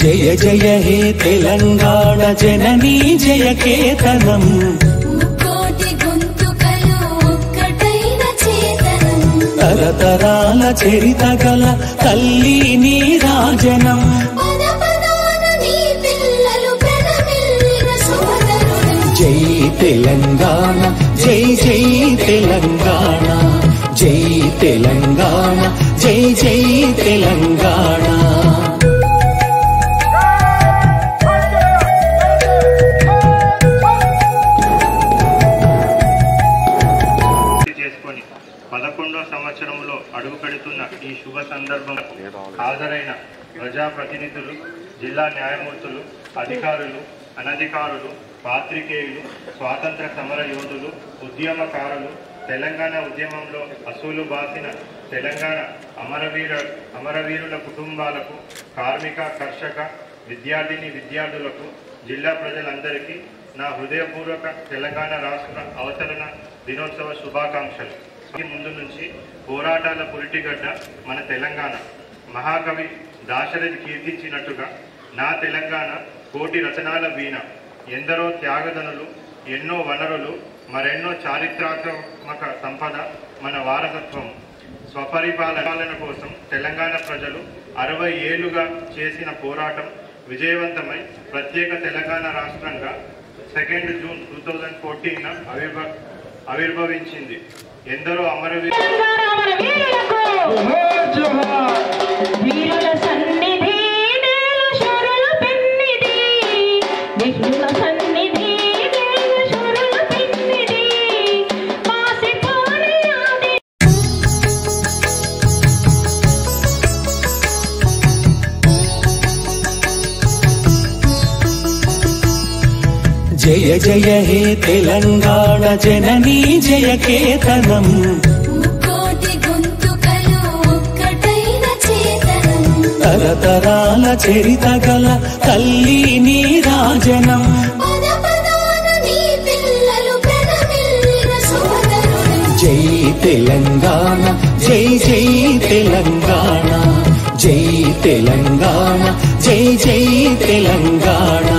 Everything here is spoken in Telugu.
జయ జయ హే తెలంగాణ జననీ జయ కేతనం తరతరాల చరిత గల తల్లి నీ రాజనం జై తెలంగాణ జై జై తెలంగాణ జై తెలంగాణ జై జై తెలంగాణ చేసుకొని 11వ సంవత్సరంలో అడుగు పెడుతున్న ఈ శుభ సందర్భంలో హాజరైన ప్రజాప్రతినిధులు, జిల్లా న్యాయమూర్తులు, అధికారులు, అనధికారులు, పాత్రికేయులు, స్వాతంత్ర సమర యోధులు, ఉద్యమకారులు, తెలంగాణ ఉద్యమంలో అసూలు బాసిన తెలంగాణ అమరవీరుల కుటుంబాలకు, కార్మిక, కర్షక, విద్యార్థులకు, జిల్లా ప్రజలందరికీ నా హృదయపూర్వక తెలంగాణ రాష్ట్ర అవతరణ దినోత్సవ శుభాకాంక్షలు. ముందు నుంచి పోరాటాల పురిటిగడ్డ మన తెలంగాణ. మహాకవి దాశరథి కీర్తించినట్టుగా నా తెలంగాణ కోటి రచనాల వీణ. ఎందరో త్యాగదనులు, ఎన్నో వనరులు, మరెన్నో చారిత్రాత్మక సంపద మన వారసత్వం. స్వపరిపాలన కోసం తెలంగాణ ప్రజలు 60 ఏళ్లుగా చేసిన పోరాటం విజయవంతమై ప్రత్యేక తెలంగాణ రాష్ట్రంగా 2 జూన్ 2014 ఆవిర్భవించింది. ఎందరో అమరవీరులకు జయ జయ హే తెలంగాణ జననీ జయ కేతనం తరతరాల చరిత గల తల్లి నీ రాజనం జై తెలంగాణ జై జై తెలంగాణ జై తెలంగాణ జై జై తెలంగాణ.